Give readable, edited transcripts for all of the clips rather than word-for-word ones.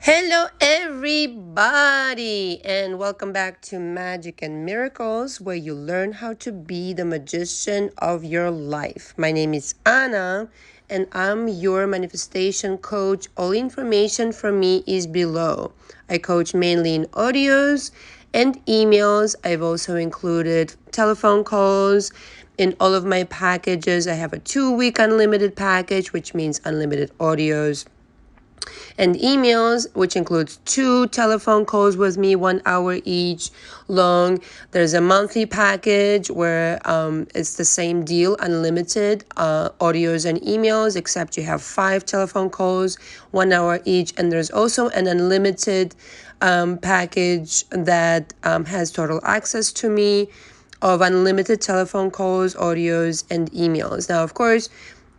Hello, everybody, and welcome back to Magic and Miracles, where you learn how to be the magician of your life. My name is Anna, and I'm your manifestation coach. All information from me is below. I coach mainly in audios and emails. I've also included telephone calls. In all of my packages, I have a 2-week unlimited package, which means unlimited audios and emails, which includes 2 telephone calls with me, 1 hour each long. There's a monthly package where it's the same deal, unlimited audios and emails, except you have 5 telephone calls, 1 hour each. And there's also an unlimited package that has total access to me of unlimited telephone calls, audios, and emails. Now, of course,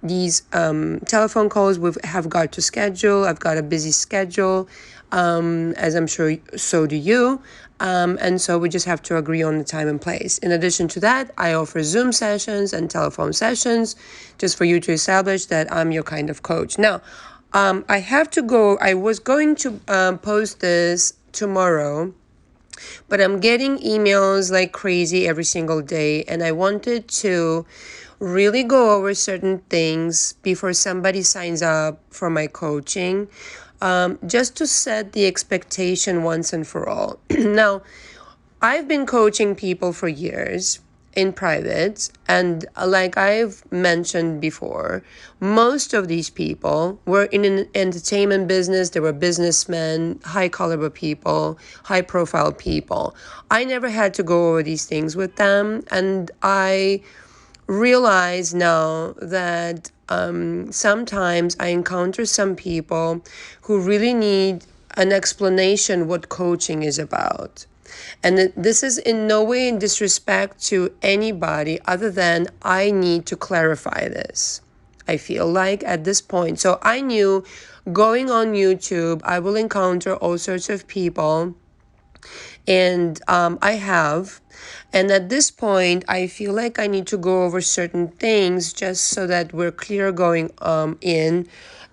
these telephone calls have got to schedule. I've got a busy schedule, as I'm sure so do you. And so we just have to agree on the time and place. In addition to that, I offer Zoom sessions and telephone sessions just for you to establish that I'm your kind of coach. Now, I have to go. I was going to post this tomorrow, but I'm getting emails like crazy every single day, and I wanted to really go over certain things before somebody signs up for my coaching, just to set the expectation once and for all. Now, I've been coaching people for years in private, and like I've mentioned before, most of these people were in an entertainment business. They were businessmen, high caliber people, high profile people. I never had to go over these things with them, and I realize now that sometimes I encounter some people who really need an explanation what coaching is about. And this is in no way in disrespect to anybody, other than I need to clarify this, I feel like, at this point. So I knew going on YouTube, I will encounter all sorts of people, and I have. And at this point, I feel like I need to go over certain things just so that we're clear going in.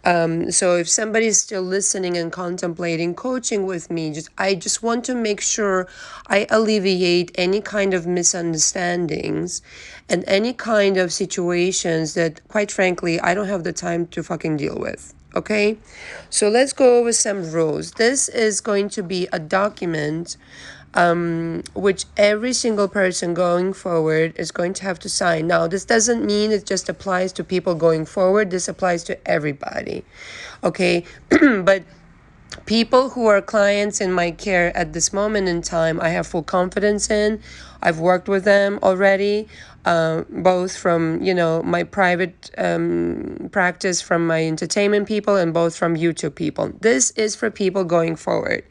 So if somebody's still listening and contemplating coaching with me, I just want to make sure I alleviate any kind of misunderstandings and any kind of situations that, quite frankly, I don't have the time to fucking deal with. Okay? So let's go over some rules. This is going to be a document which every single person going forward is going to have to sign. Now, this doesn't mean it just applies to people going forward. This applies to everybody, okay? But people who are clients in my care at this moment in time, I have full confidence in. I've worked with them already, both from, my private practice, from my entertainment people, and both from YouTube people. This is for people going forward.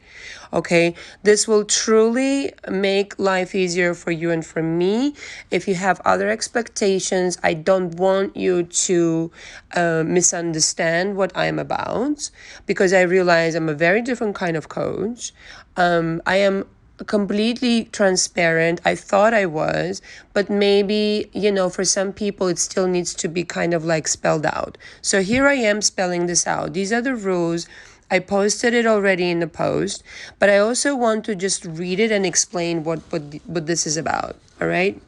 Okay, this will truly make life easier for you and for me. If you have other expectations, I don't want you to misunderstand what I'm about, because I realize I'm a very different kind of coach. I am completely transparent. I thought I was, but maybe, for some people it still needs to be kind of like spelled out. So here I am spelling this out. These are the rules. I posted it already in the post, but I also want to just read it and explain what this is about. All right.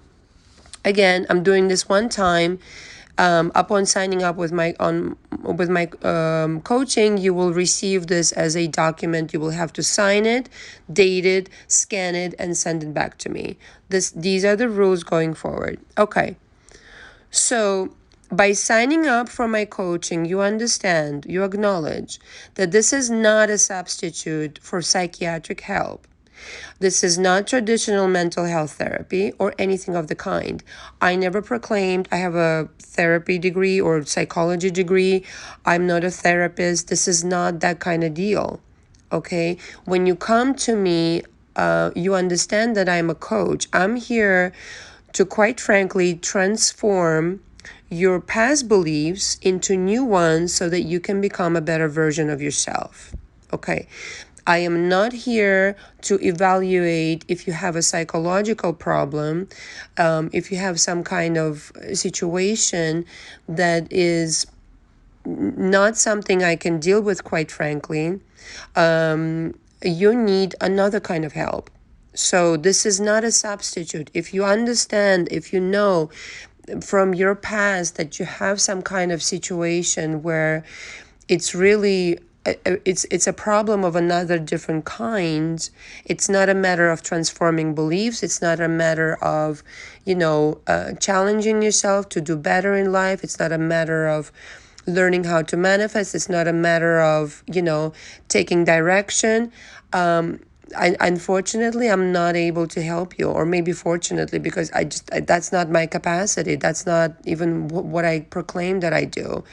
Again, I'm doing this one time. Upon signing up with my coaching, you will receive this as a document. You will have to sign it, date it, scan it, and send it back to me. These are the rules going forward. Okay. So by signing up for my coaching, you understand, you acknowledge that this is not a substitute for psychiatric help. This is not traditional mental health therapy or anything of the kind. I never proclaimed I have a therapy degree or psychology degree. I'm not a therapist. This is not that kind of deal. Okay? When you come to me, you understand that I'm a coach. I'm here to, quite frankly, transform your past beliefs into new ones so that you can become a better version of yourself. Okay. I am not here to evaluate if you have a psychological problem, if you have some kind of situation that is not something I can deal with, quite frankly, you need another kind of help. So this is not a substitute. If you understand, if you know from your past that you have some kind of situation where it's really it's a problem of another different kind. It's not a matter of transforming beliefs. It's not a matter of challenging yourself to do better in life. It's not a matter of learning how to manifest. It's not a matter of taking direction. Unfortunately, I'm not able to help you, or maybe fortunately, because that's not my capacity. That's not even what I proclaim that I do.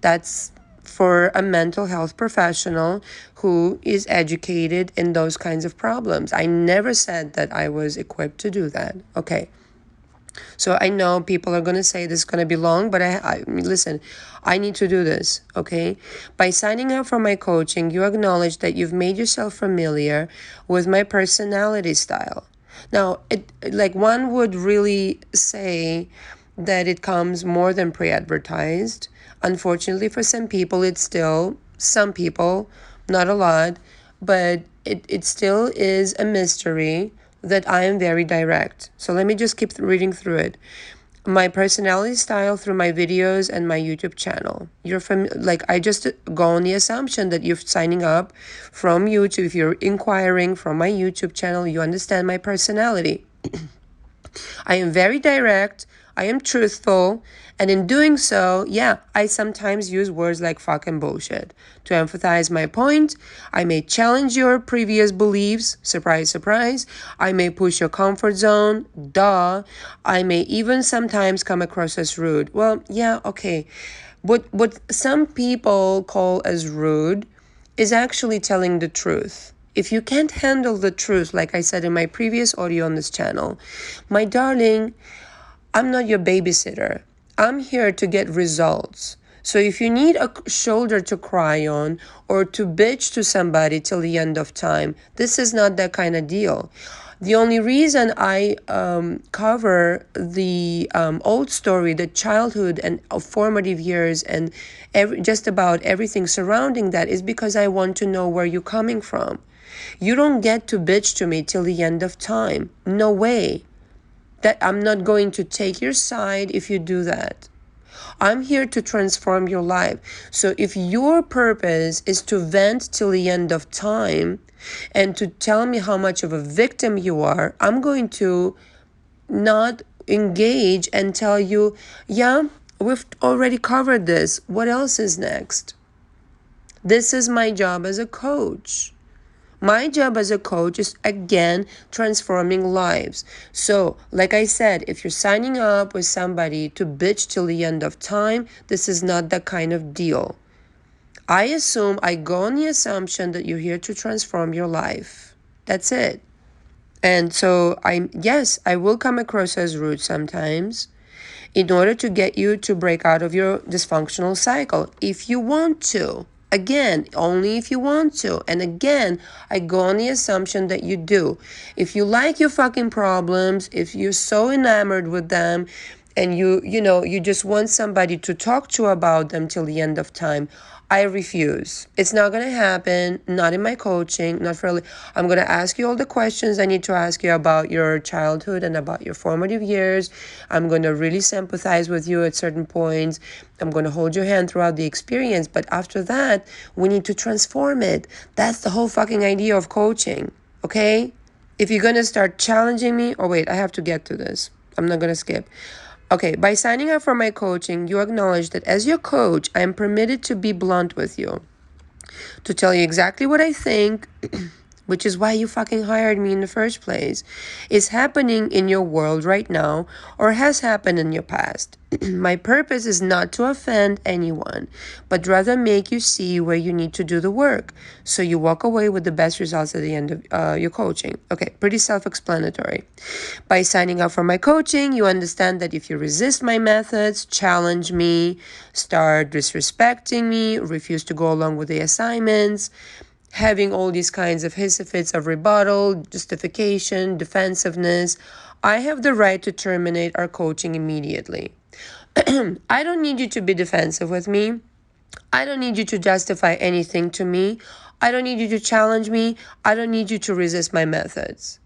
That's for a mental health professional who is educated in those kinds of problems. I never said that I was equipped to do that. Okay. So I know people are going to say this is going to be long, but I listen, I need to do this, okay? By signing up for my coaching, you acknowledge that you've made yourself familiar with my personality style. Now, like one would really say that it comes more than pre-advertised. Unfortunately, for some people, it's still, some people, not a lot, but it still is a mystery that I am very direct. So let me just keep reading through it. My personality style through my videos and my YouTube channel. I just go on the assumption that you're signing up from YouTube. If you're inquiring from my YouTube channel, you understand my personality. I am very direct. I am truthful. And in doing so, yeah, I sometimes use words like fucking bullshit. To emphasize my point, I may challenge your previous beliefs. Surprise, surprise. I may push your comfort zone. Duh. I may even sometimes come across as rude. Well, yeah, okay. What some people call as rude is actually telling the truth. If you can't handle the truth, like I said in my previous audio on this channel, my darling, I'm not your babysitter. I'm here to get results. So if you need a shoulder to cry on or to bitch to somebody till the end of time, this is not that kind of deal. The only reason I cover the old story, the childhood and formative years and just about everything surrounding that is because I want to know where you're coming from. You don't get to bitch to me till the end of time. No way. That I'm not going to take your side if you do that. I'm here to transform your life. So if your purpose is to vent till the end of time and to tell me how much of a victim you are, I'm going to not engage and tell you, yeah, we've already covered this. What else is next? This is my job as a coach. My job as a coach is, again, transforming lives. So, like I said, if you're signing up with somebody to bitch till the end of time, this is not that kind of deal. I go on the assumption that you're here to transform your life. That's it. And so, I will come across as rude sometimes in order to get you to break out of your dysfunctional cycle. If you want to. Again, only if you want to. And again, I go on the assumption that you do. If you like your fucking problems, if you're so enamored with them, and you just want somebody to talk to about them till the end of time, I refuse. It's not going to happen. Not in my coaching. Not for. I'm going to ask you all the questions I need to ask you about your childhood and about your formative years. I'm going to really sympathize with you at certain points. I'm going to hold your hand throughout the experience. But after that, we need to transform it. That's the whole fucking idea of coaching. Okay? If you're going to start challenging me, wait, I have to get to this. I'm not going to skip. Okay, by signing up for my coaching, you acknowledge that as your coach, I am permitted to be blunt with you, to tell you exactly what I think, which is why you fucking hired me in the first place, is happening in your world right now or has happened in your past. My purpose is not to offend anyone, but rather make you see where you need to do the work so you walk away with the best results at the end of your coaching. Okay, pretty self-explanatory. By signing up for my coaching, you understand that if you resist my methods, challenge me, start disrespecting me, refuse to go along with the assignments, having all these kinds of hissy fits of rebuttal, justification, defensiveness, I have the right to terminate our coaching immediately. I don't need you to be defensive with me. I don't need you to justify anything to me. I don't need you to challenge me. I don't need you to resist my methods.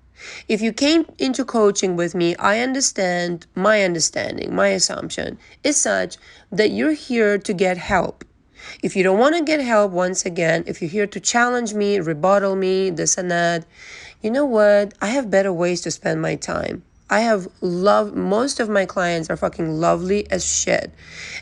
If you came into coaching with me, I understand, my understanding, my assumption is such that you're here to get help. If you don't want to get help, once again, if you're here to challenge me, rebuttal me, this and that, you know what? I have better ways to spend my time. I have most of my clients are fucking lovely as shit.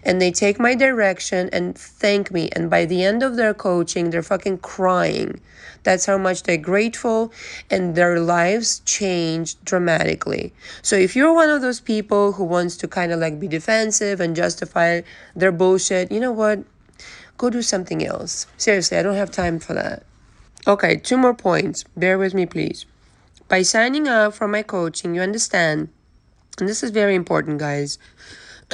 And they take my direction and thank me. And by the end of their coaching, they're fucking crying. That's how much they're grateful and their lives change dramatically. So if you're one of those people who wants to kind of like be defensive and justify their bullshit, you know what? Go do something else. Seriously, I don't have time for that. Okay, 2 more points. Bear with me, please. By signing up for my coaching, you understand, and this is very important, guys,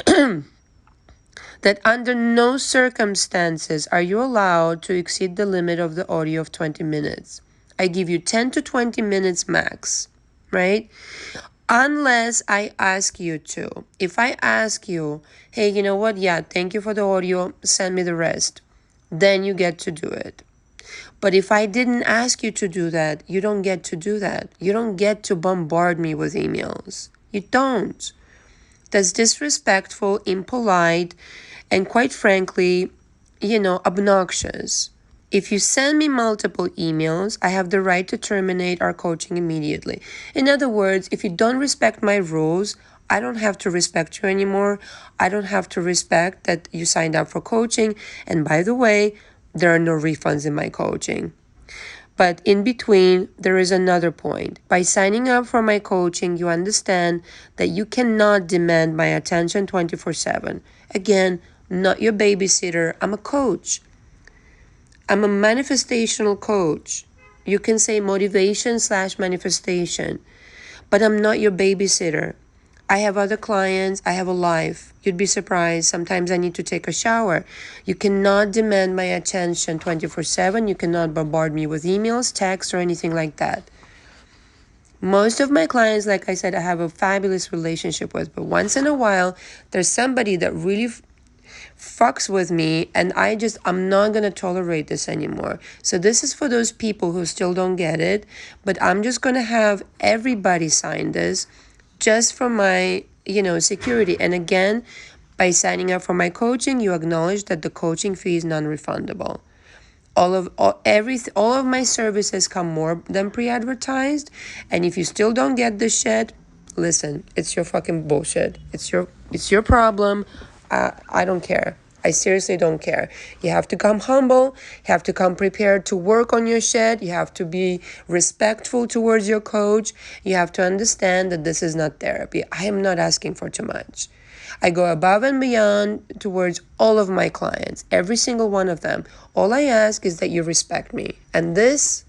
that under no circumstances are you allowed to exceed the limit of the audio of 20 minutes. I give you 10 to 20 minutes max, right? Unless I ask you to. If I ask you, hey, you know what? Yeah, thank you for the audio. Send me the rest. Then you get to do it. But if I didn't ask you to do that, you don't get to do that. You don't get to bombard me with emails. You don't. That's disrespectful, impolite, and quite frankly, obnoxious. If you send me multiple emails, I have the right to terminate our coaching immediately. In other words, if you don't respect my rules, I don't have to respect you anymore. I don't have to respect that you signed up for coaching. And by the way, there are no refunds in my coaching. But in between, there is another point. By signing up for my coaching, you understand that you cannot demand my attention 24/7. Again, not your babysitter. I'm a coach. I'm a manifestational coach. You can say motivation/manifestation, but I'm not your babysitter. I have other clients. I have a life. You'd be surprised. Sometimes I need to take a shower. You cannot demand my attention 24/7. You cannot bombard me with emails, texts, or anything like that. Most of my clients, like I said, I have a fabulous relationship with, but once in a while, there's somebody that really fucks with me, and I'm not going to tolerate this anymore. So this is for those people who still don't get it, but I'm just going to have everybody sign this just for my, security. And again, by signing up for my coaching, you acknowledge that the coaching fee is non-refundable. All of my services come more than pre-advertised, and if you still don't get this shit, listen, it's your fucking bullshit. It's your problem. I don't care. I seriously don't care. You have to come humble. You have to come prepared to work on your shit. You have to be respectful towards your coach. You have to understand that this is not therapy. I am not asking for too much. I go above and beyond towards all of my clients, every single one of them. All I ask is that you respect me. And this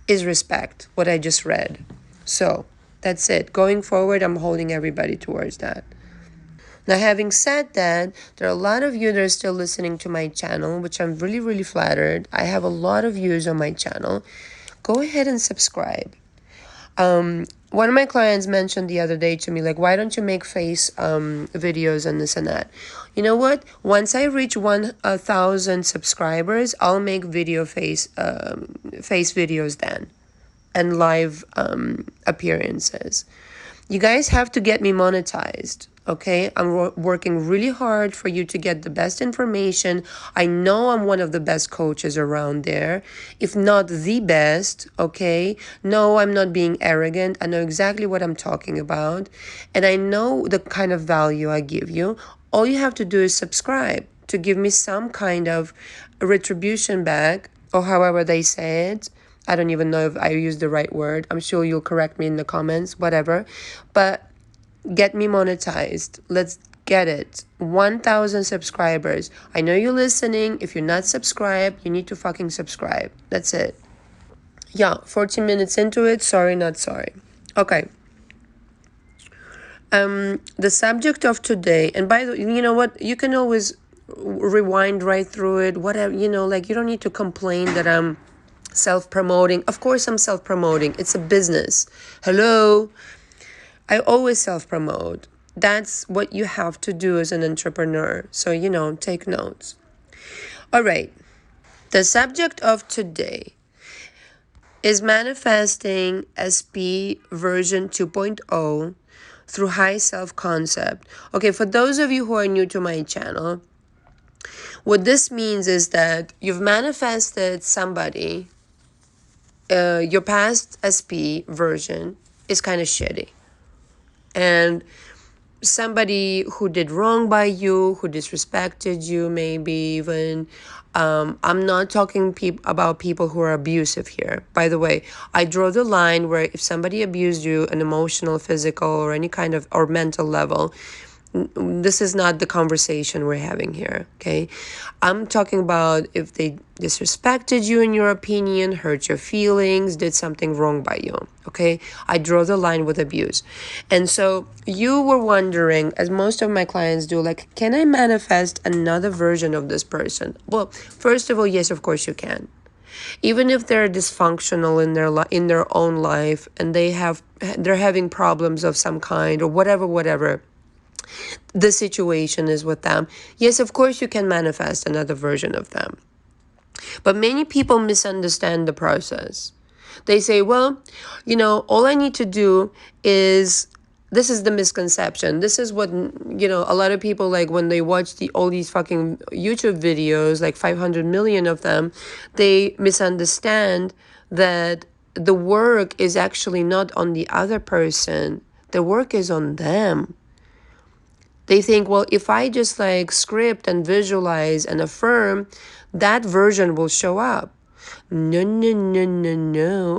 is respect, what I just read. So that's it. Going forward, I'm holding everybody towards that. Now, having said that, there are a lot of you that are still listening to my channel, which I'm really, really flattered. I have a lot of views on my channel. Go ahead and subscribe. One of my clients mentioned the other day to me, like, why don't you make face videos and this and that? You know what? Once I reach 1,000 subscribers, I'll make face videos then, and live appearances. You guys have to get me monetized, okay? I'm working really hard for you to get the best information. I know I'm one of the best coaches around there, if not the best, okay? No, I'm not being arrogant. I know exactly what I'm talking about, and I know the kind of value I give you. All you have to do is subscribe to give me some kind of retribution back, or however they say it. I don't even know if I use the right word. I'm sure you'll correct me in the comments, whatever. But get me monetized. Let's get it. 1,000 subscribers. I know you're listening. If you're not subscribed, you need to fucking subscribe. That's it. Yeah, 14 minutes into it. Sorry, not sorry. Okay. The subject of today, and by the way, you know what? You can always rewind right through it. Whatever, you don't need to complain that I'm self-promoting. Of course I'm self-promoting. It's a business. Hello. I always self-promote. That's what you have to do as an entrepreneur. So, take notes. All right. The subject of today is manifesting SP version 2.0 through high self-concept. Okay, for those of you who are new to my channel, what this means is that you've manifested somebody, your past SP version is kind of shitty. And somebody who did wrong by you, who disrespected you, maybe even. I'm not talking about people who are abusive here. By the way, I draw the line where if somebody abused you an emotional, physical, or any kind of, or mental level, this is not the conversation we're having here, okay? I'm talking about if they disrespected you in your opinion, hurt your feelings, did something wrong by you, okay? I draw the line with abuse. And so you were wondering, as most of my clients do, like, can I manifest another version of this person? Well, first of all, yes, of course you can. Even if they're dysfunctional in their own life and they're having problems of some kind or whatever the situation is with them. Yes, of course you can manifest another version of them. But many people misunderstand the process. They say, well, all I need to do is, this is the misconception. This is what, a lot of people, like when they watch all these fucking YouTube videos, like 500 million of them, they misunderstand that the work is actually not on the other person. The work is on them. They think, well, if I just like script and visualize and affirm, that version will show up. No, no, no, no, no.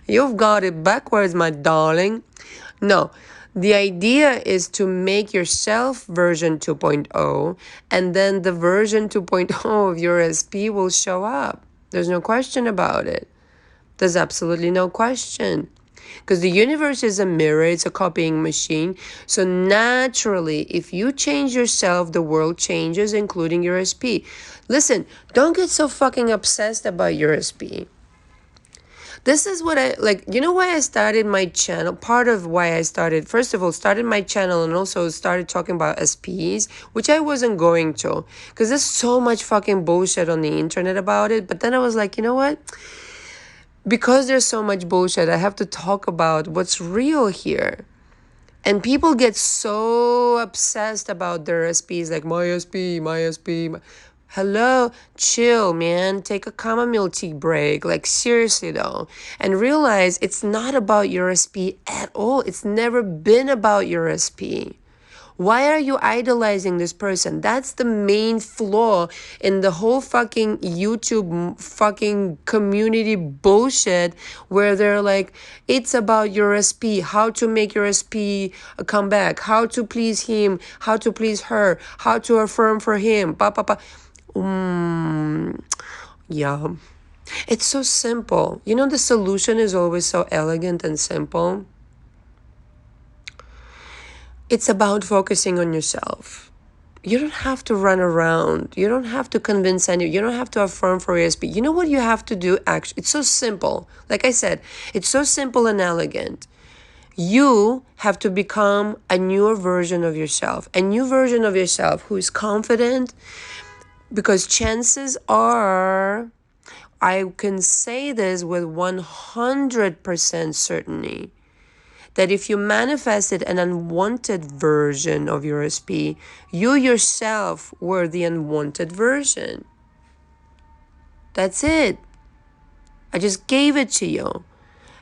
You've got it backwards, my darling. No, the idea is to make yourself version 2.0, and then the version 2.0 of your SP will show up. There's no question about it. There's absolutely no question. Because the universe is a mirror, it's a copying machine. So naturally, if you change yourself, the world changes, including your SP. Listen, don't get so fucking obsessed about your SP. This is what I, like, why I started my channel? Part of why I started, first of all, started my channel and also started talking about SPs, which I wasn't going to. Because there's so much fucking bullshit on the internet about it. But then I was like, you know what? Because there's so much bullshit, I have to talk about what's real here. And people get so obsessed about their SPs, like my SP, my SP. Hello, chill, man. Take a chamomile tea break. Like, seriously, though. And realize it's not about your SP at all. It's never been about your SP. Why are you idolizing this person? That's the main flaw in the whole fucking YouTube fucking community bullshit, where they're like, it's about your SP, how to make your SP come back, how to please him, how to please her, how to affirm for him, yeah. It's so simple. The solution is always so elegant and simple. It's about focusing on yourself. You don't have to run around. You don't have to convince anyone. You don't have to affirm for your SP. You know what you have to do? Actually, it's so simple. Like I said, it's so simple and elegant. You have to become a newer version of yourself. A new version of yourself who is confident, because chances are, I can say this with 100% certainty, that if you manifested an unwanted version of your SP, you yourself were the unwanted version. That's it. I just gave it to you.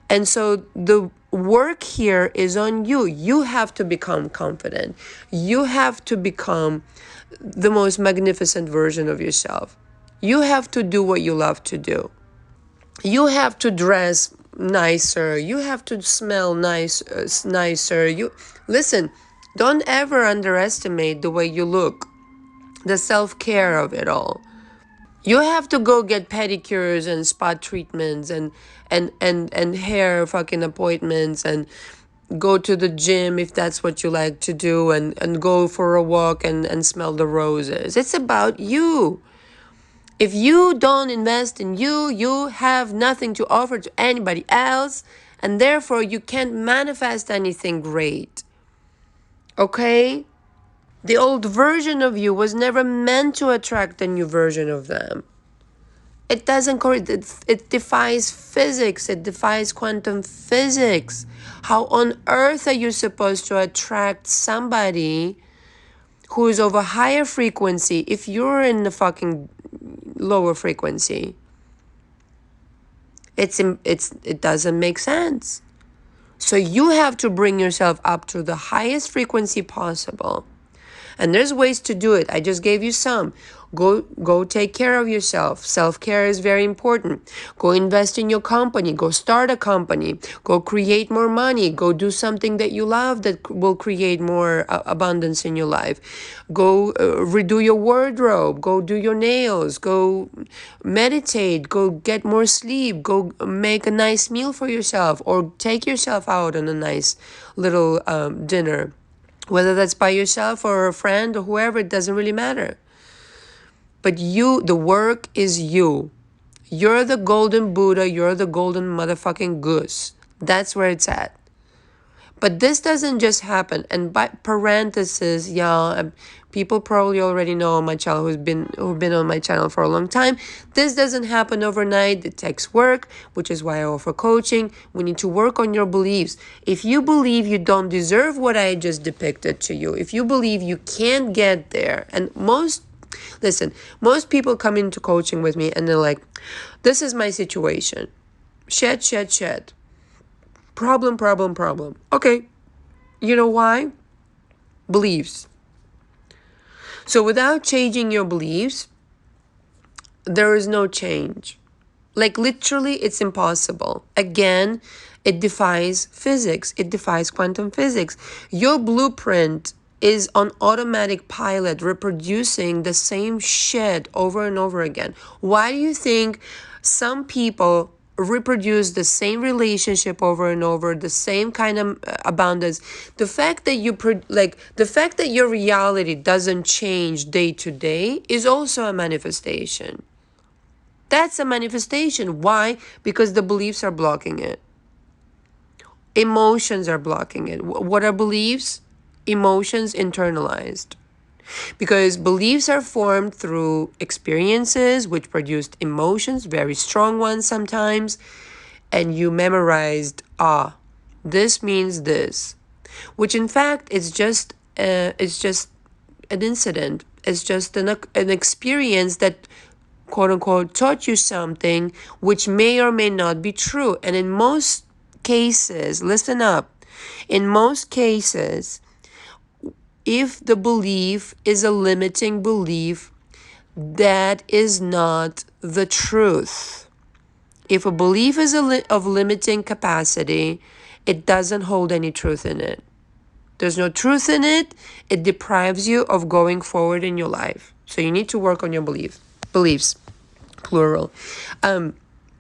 And so the work here is on you. You have to become confident. You have to become the most magnificent version of yourself. You have to do what you love to do. You have to dress nicer. You have to smell nicer. Listen, don't ever underestimate the way you look, the self-care of it all. You have to go get pedicures and spa treatments and hair fucking appointments, and go to the gym if that's what you like to do, and go for a walk and smell the roses. It's about you. If you don't invest in you, you have nothing to offer to anybody else, and therefore you can't manifest anything great. Okay? The old version of you was never meant to attract a new version of them. It doesn't correct. It defies physics. It defies quantum physics. How on earth are you supposed to attract somebody who is of a higher frequency if you're in the fucking lower frequency? It doesn't make sense. So you have to bring yourself up to the highest frequency possible. And there's ways to do it. I just gave you some. Go take care of yourself. Self-care is very important. Go invest in your company. Go start a company. Go create more money. Go do something that you love that will create more abundance in your life. Go redo your wardrobe. Go do your nails. Go meditate. Go get more sleep. Go make a nice meal for yourself, or take yourself out on a nice little dinner. Whether that's by yourself or a friend or whoever, it doesn't really matter. But the work is you. You're the golden Buddha. You're the golden motherfucking goose. That's where it's at. But this doesn't just happen. And by parenthesis, y'all, people probably already know on my channel who've been on my channel for a long time. This doesn't happen overnight. It takes work, which is why I offer coaching. We need to work on your beliefs. If you believe you don't deserve what I just depicted to you, if you believe you can't get there, and most people come into coaching with me and they're like, this is my situation. Shed. Problem. Okay. You know why? Beliefs. So without changing your beliefs, there is no change. Like literally, it's impossible. Again, it defies physics. It defies quantum physics. Your blueprint is on automatic pilot, reproducing the same shit over and over again. Why do you think some people reproduce the same relationship over and over, the same kind of abundance? The fact that the fact that your reality doesn't change day to day is also a manifestation. That's a manifestation. Why? Because the beliefs are blocking it. Emotions are blocking it. What are beliefs? Emotions internalized. Because beliefs are formed through experiences which produced emotions, very strong ones sometimes, and you memorized, this means this, which in fact is just an incident. It's just an experience that quote unquote taught you something which may or may not be true. And in most cases, listen up, in most cases, if the belief is a limiting belief, that is not the truth. If a belief is of limiting capacity, it doesn't hold any truth in it. There's no truth in it. It deprives you of going forward in your life. So you need to work on your beliefs, plural,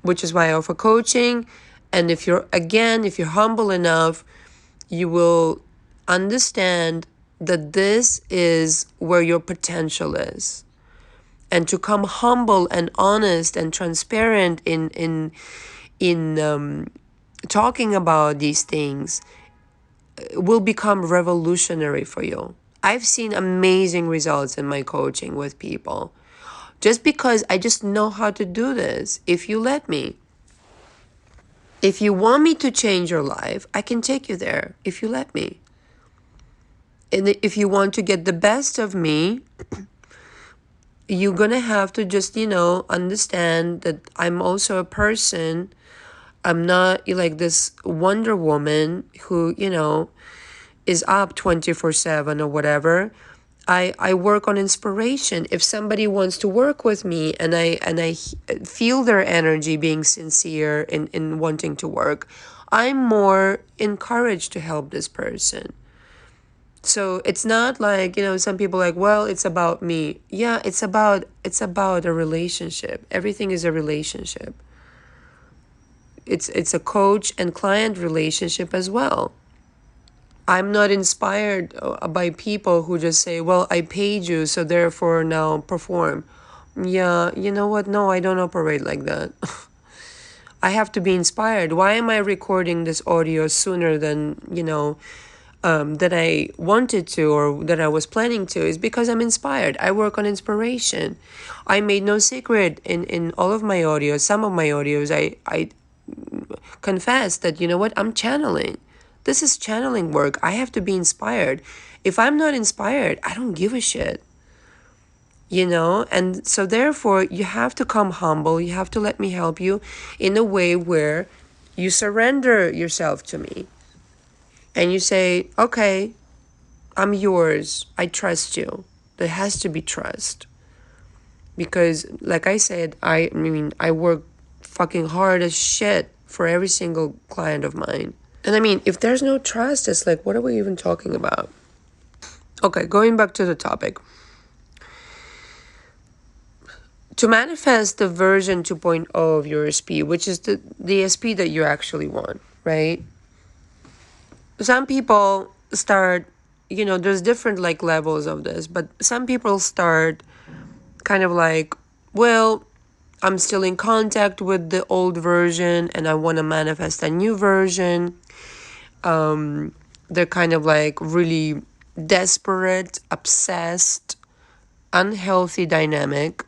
which is why I offer coaching. And if you're humble enough, you will understand that this is where your potential is. And to come humble and honest and transparent in talking about these things will become revolutionary for you. I've seen amazing results in my coaching with people just because I just know how to do this. If you let me. If you want me to change your life, I can take you there if you let me. And if you want to get the best of me, you're going to have to just, understand that I'm also a person. I'm not like this Wonder Woman who, is up 24/7 or whatever. I work on inspiration. If somebody wants to work with me and I feel their energy being sincere in wanting to work, I'm more encouraged to help this person. So it's not like, some people are like, well, it's about me. Yeah, it's about a relationship. Everything is a relationship. It's a coach and client relationship as well. I'm not inspired by people who just say, well, I paid you, so therefore now perform. Yeah, you know what? No, I don't operate like that. I have to be inspired. Why am I recording this audio sooner than, that I wanted to or that I was planning to is because I'm inspired. I work on inspiration. I made no secret in all of my audios, some of my audios, I confess that, you know what, I'm channeling. This is channeling work. I have to be inspired. If I'm not inspired, I don't give a shit. And so therefore you have to come humble. You have to let me help you in a way where you surrender yourself to me and you say, okay, I'm yours. I trust you. There has to be trust. Because like I said, I work fucking hard as shit for every single client of mine. And I mean, if there's no trust, it's like, what are we even talking about? Okay, going back to the topic. To manifest the version 2.0 of your SP, which is the SP that you actually want, right? Some people start, there's different like levels of this, but some people start kind of like, well, I'm still in contact with the old version and I want to manifest a new version. They're kind of like really desperate, obsessed, unhealthy dynamic.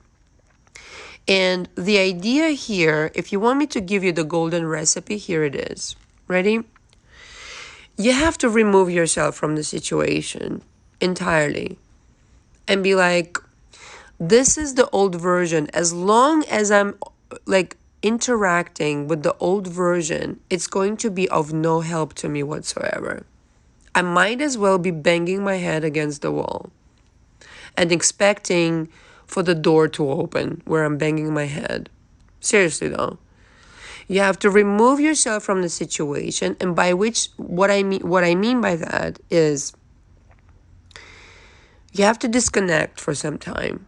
And the idea here, if you want me to give you the golden recipe, here it is. Ready? You have to remove yourself from the situation entirely and be like, this is the old version. As long as I'm like interacting with the old version, it's going to be of no help to me whatsoever. I might as well be banging my head against the wall and expecting for the door to open where I'm banging my head. Seriously though. You have to remove yourself from the situation, and by which what I mean by that is you have to disconnect for some time.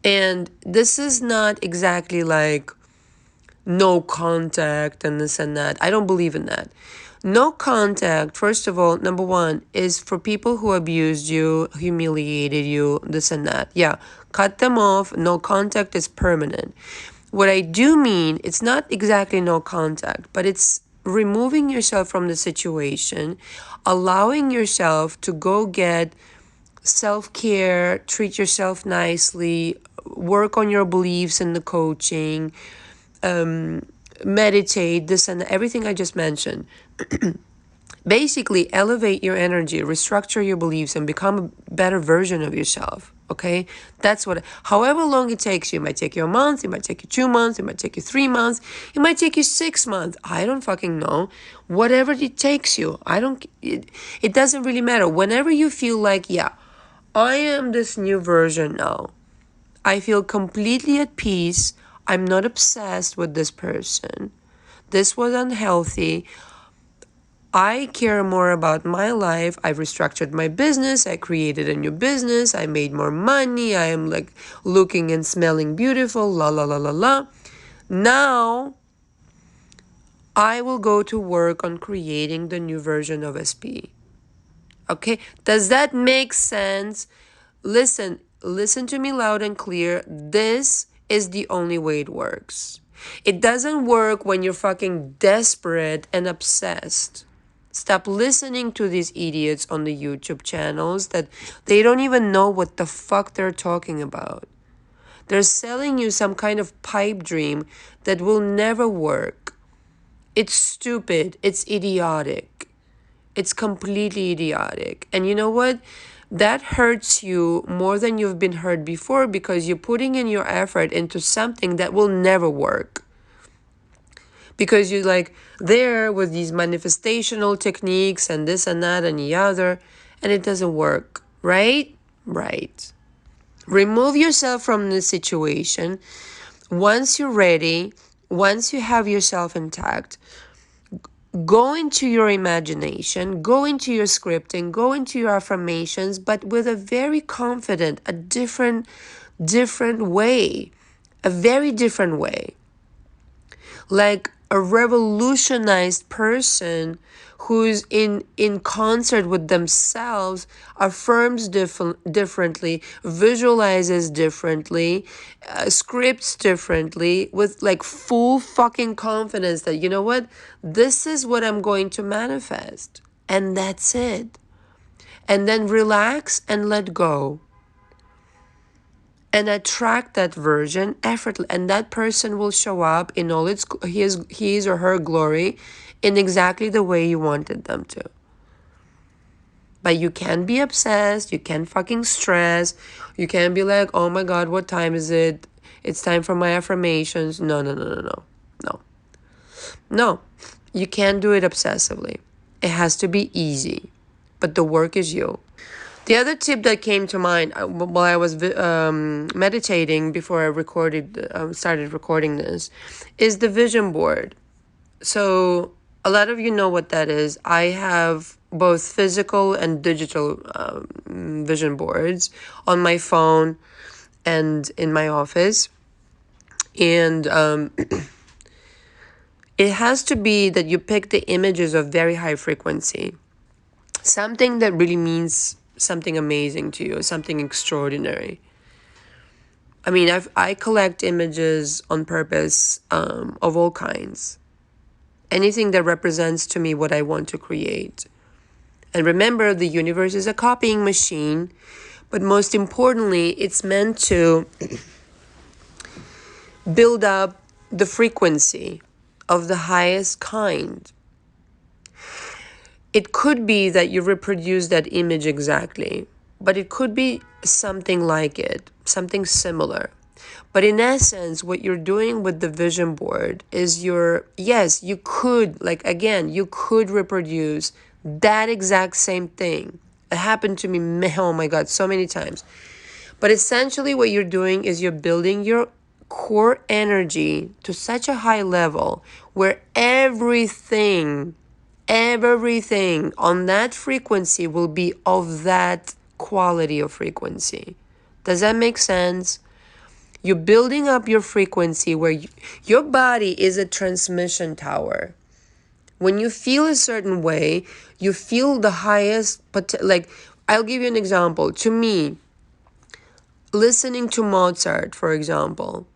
And this is not exactly like no contact and this and that. I don't believe in that. No contact, first of all, number one, is for people who abused you, humiliated you, this and that. Yeah, cut them off. No contact is permanent. What I do mean, it's not exactly no contact, but it's removing yourself from the situation, allowing yourself to go get self-care, treat yourself nicely, work on your beliefs in the coaching, meditate, this and everything I just mentioned. Basically, elevate your energy, restructure your beliefs, and become a better version of yourself. Okay? That's what, however long it takes you. It might take you a month, it might take you 2 months, it might take you 3 months, it might take you 6 months. I don't fucking know. Whatever it takes you. It doesn't really matter. Whenever you feel like, yeah, I am this new version now. I feel completely at peace. I'm not obsessed with this person. This was unhealthy. I care more about my life. I've restructured my business. I created a new business. I made more money. I am like looking and smelling beautiful. La la la la la. Now, I will go to work on creating the new version of SP. Okay? Does that make sense? Listen to me loud and clear. This is the only way it works. It doesn't work when you're fucking desperate and obsessed. Stop listening to these idiots on the YouTube channels that they don't even know what the fuck they're talking about. They're selling you some kind of pipe dream that will never work. It's stupid. It's idiotic. It's completely idiotic. And you know what? That hurts you more than you've been hurt before because you're putting in your effort into something that will never work. Because you're like there with these manifestational techniques and this and that and the other, and it doesn't work, right? Right. Remove yourself from the situation. Once you're ready, once you have yourself intact, go into your imagination, go into your scripting, go into your affirmations, but with a very confident, a different way, a very different way. Like a revolutionized person who's in concert with themselves, affirms differently, visualizes differently, scripts differently, with like full fucking confidence that, you know what, this is what I'm going to manifest. And that's it. And then relax and let go. And attract that version effortlessly. And that person will show up in all his or her glory in exactly the way you wanted them to. But you can't be obsessed. You can't fucking stress. You can't be like, oh my God, what time is it? It's time for my affirmations. No. No. You can't do it obsessively. It has to be easy. But the work is you. The other tip that came to mind while I was meditating before I started recording this is the vision board. So a lot of you know what that is. I have both physical and digital vision boards on my phone and in my office. And it has to be that you pick the images of very high frequency. Something that really means something amazing to you, something extraordinary. I mean, I collect images on purpose of all kinds. Anything that represents to me what I want to create. And remember, the universe is a copying machine, but most importantly, it's meant to build up the frequency of the highest kind. It could be that you reproduce that image exactly, but it could be something like it, something similar. But in essence, what you're doing with the vision board is yes, you could, you could reproduce that exact same thing. It happened to me, oh my God, so many times. But essentially what you're doing is you're building your core energy to such a high level where everything on that frequency will be of that quality of frequency. Does that make sense? You're building up your frequency where your body is a transmission tower. When you feel a certain way, you feel the highest, I'll give you an example. To me, listening to Mozart, for example,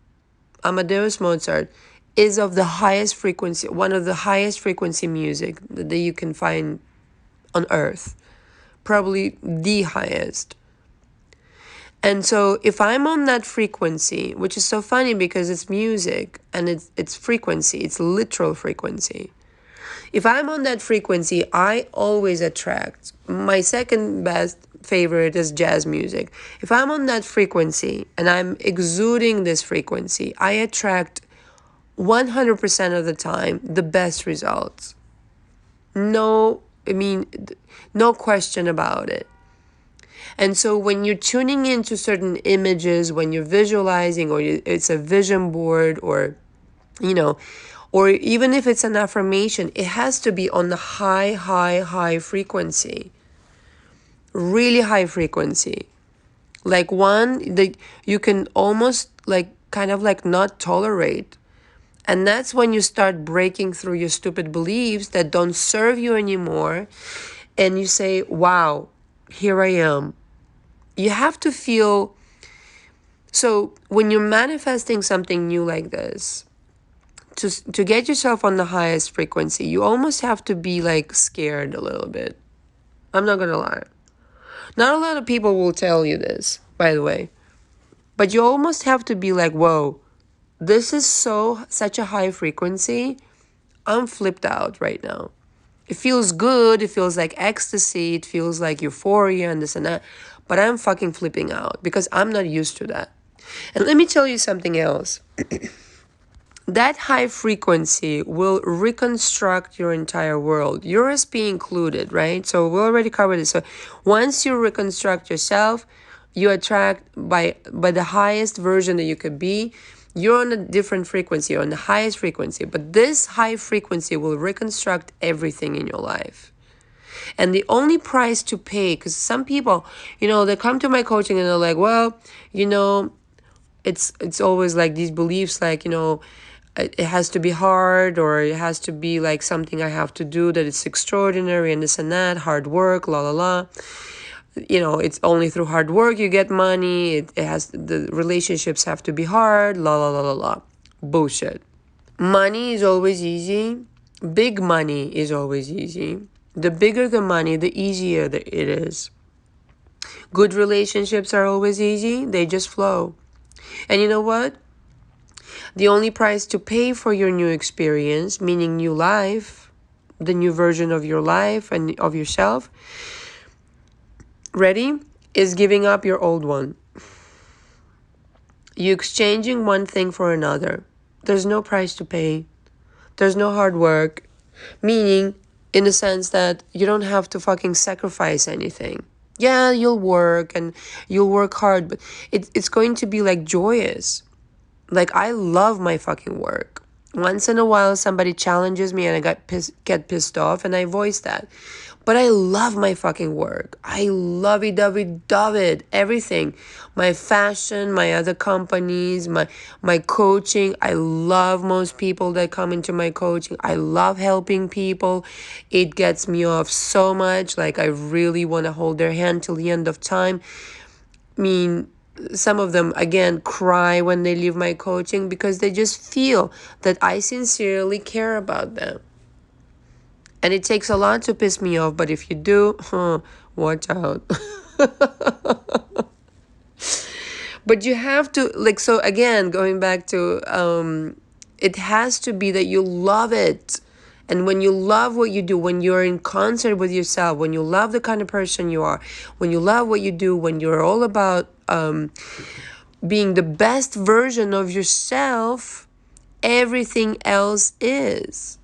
Amadeus Mozart, is of the highest frequency, one of the highest frequency music that you can find on earth. Probably the highest. And so if I'm on that frequency, which is so funny because it's music and it's frequency, it's literal frequency. If I'm on that frequency, I always attract. My second best favorite is jazz music. If I'm on that frequency and I'm exuding this frequency, I attract 100% of the time the best results. No question about it. And so when you're tuning into certain images, when you're visualizing, or it's a vision board, or even if it's an affirmation, it has to be on the high frequency. Really high frequency. Like one that you can almost not tolerate. And that's when you start breaking through your stupid beliefs that don't serve you anymore. And you say, wow, here I am. You have to feel. So when you're manifesting something new like this, to get yourself on the highest frequency, you almost have to be scared a little bit. I'm not going to lie. Not a lot of people will tell you this, by the way. But you almost have to be like, whoa, this is such a high frequency. I'm flipped out right now. It feels good. It feels like ecstasy. It feels like euphoria and this and that. But I'm fucking flipping out because I'm not used to that. And let me tell you something else. That high frequency will reconstruct your entire world, your SP included, right? So we already covered this. So once you reconstruct yourself, you attract by the highest version that you could be. You're on a different frequency, you're on the highest frequency. But this high frequency will reconstruct everything in your life. And the only price to pay, because some people, they come to my coaching and they're like, well, it's always like these beliefs, it has to be hard, or it has to be like something I have to do that it's extraordinary and this and that, hard work, la la la. It's only through hard work you get money. The relationships have to be hard, la la la la la. Bullshit. Money is always easy. Big money is always easy. The bigger the money, the easier it is. Good relationships are always easy. They just flow. And you know what? The only price to pay for your new experience, meaning new life, the new version of your life and of yourself, ready, is giving up your old one. You exchanging one thing for another. There's no price to pay. There's no hard work. Meaning, in the sense that you don't have to fucking sacrifice anything. Yeah, you'll work and you'll work hard, but it's going to be like joyous. Like, I love my fucking work. Once in a while, somebody challenges me and I get pissed off, and I voice that. But I love my fucking work. I love it, everything. My fashion, my other companies, my coaching. I love most people that come into my coaching. I love helping people. It gets me off so much. Like, I really want to hold their hand till the end of time. I mean, some of them, again, cry when they leave my coaching because they just feel that I sincerely care about them. And it takes a lot to piss me off, but if you do, watch out. But you have to, like, so again, going back to, it has to be that you love it. And when you love what you do, when you're in concert with yourself, when you love the kind of person you are, when you love what you do, when you're all about being the best version of yourself, everything else is.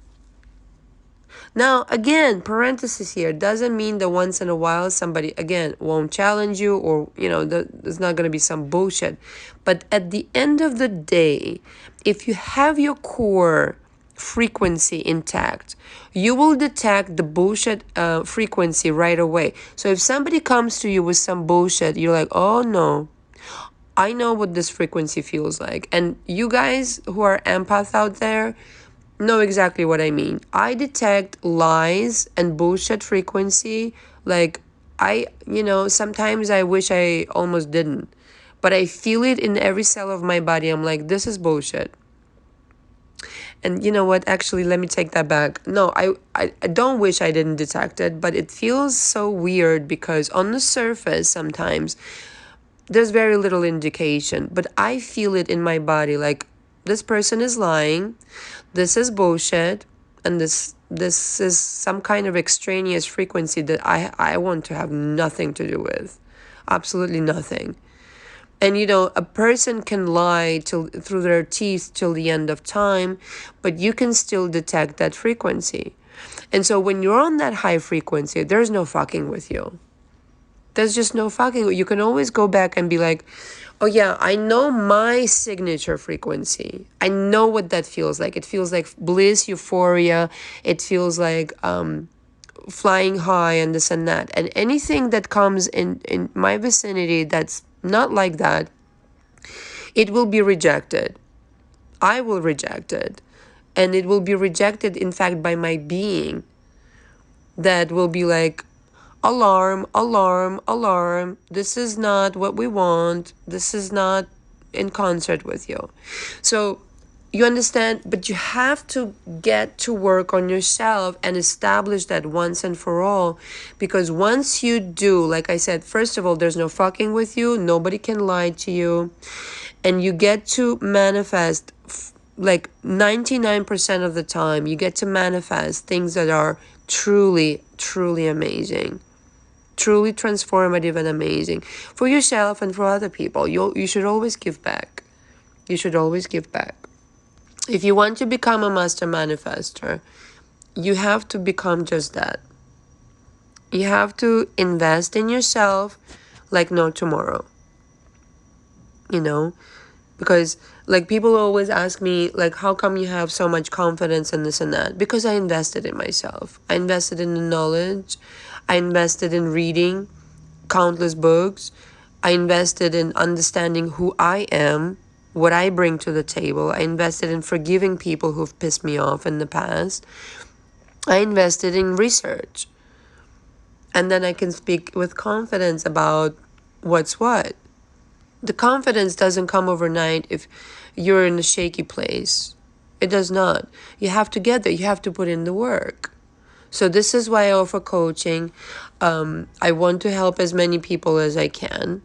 Now, again, parenthesis here, doesn't mean that once in a while somebody, again, won't challenge you, or, there's not going to be some bullshit. But at the end of the day, if you have your core frequency intact, you will detect the bullshit frequency right away. So if somebody comes to you with some bullshit, you're like, oh no, I know what this frequency feels like. And you guys who are empaths out there know exactly what I mean. I detect lies and bullshit frequency. Like, sometimes I wish I almost didn't. But I feel it in every cell of my body. I'm like, this is bullshit. And you know what? Actually, let me take that back. No, I don't wish I didn't detect it, but it feels so weird because on the surface, sometimes there's very little indication, but I feel it in my body. Like, this person is lying, this is bullshit, and this is some kind of extraneous frequency that I want to have nothing to do with. Absolutely nothing. And a person can lie through their teeth till the end of time, but you can still detect that frequency. And so when you're on that high frequency, there's no fucking with you. There's just no fucking. You can always go back and be like, oh yeah, I know my signature frequency. I know what that feels like. It feels like bliss, euphoria. It feels like flying high and this and that. And anything that comes in my vicinity that's not like that, it will be rejected. I will reject it. And it will be rejected, in fact, by my being. That will be like, alarm, alarm, alarm. This is not what we want. This is not in concert with you. So you understand, but you have to get to work on yourself and establish that once and for all. Because once you do, like I said, first of all, there's no fucking with you. Nobody can lie to you. And you get to manifest, like 99% of the time, you get to manifest things that are truly, truly amazing. Truly transformative and amazing for yourself and for other people. You should always give back. You should always give back. If you want to become a master manifester, you have to become just that. You have to invest in yourself like no tomorrow. Because like people always ask me, like, how come you have so much confidence in this and that? Because I invested in myself. I invested in the knowledge. I invested in reading countless books. I invested in understanding who I am, what I bring to the table. I invested in forgiving people who've pissed me off in the past. I invested in research. And then I can speak with confidence about what's what. The confidence doesn't come overnight if you're in a shaky place. It does not. You have to get there. You have to put in the work. So this is why I offer coaching. I want to help as many people as I can,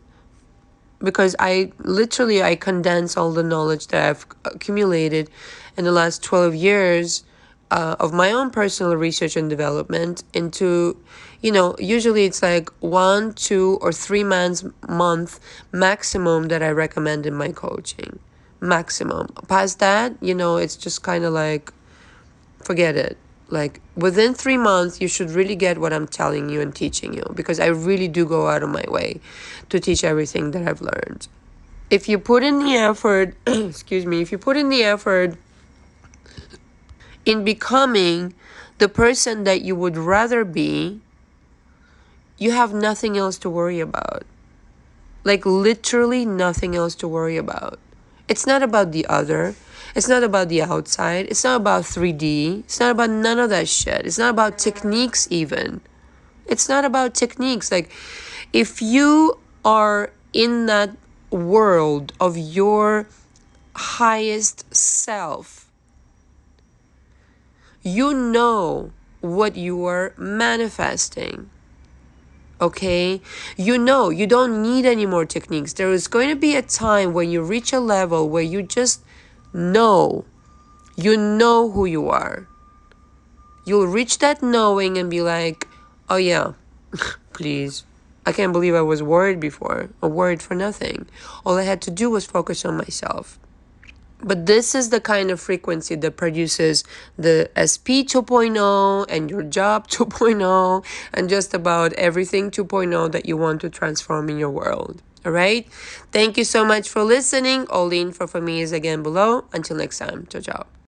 because I condense all the knowledge that I've accumulated in the last 12 years of my own personal research and development into, usually it's like 1, 2, or 3 month maximum that I recommend in my coaching. Maximum. Past that, it's just kind of like, forget it. Like within 3 months, you should really get what I'm telling you and teaching you, because I really do go out of my way to teach everything that I've learned. If you put in the effort, if you put in the effort in becoming the person that you would rather be, you have nothing else to worry about. Like literally nothing else to worry about. It's not about the other. It's not about the outside. It's not about 3D. It's not about none of that shit. It's not about techniques even. It's not about techniques. Like if you are in that world of your highest self, you know what you are manifesting. Okay? You don't need any more techniques. There is going to be a time when you reach a level where you just know. You know who you are. You'll reach that knowing and be like, oh yeah, please. I can't believe I was worried before. Or worried for nothing. All I had to do was focus on myself. But this is the kind of frequency that produces the SP 2.0 and your job 2.0 and just about everything 2.0 that you want to transform in your world. All right? Thank you so much for listening. All the info for me is again below. Until next time. Ciao, ciao.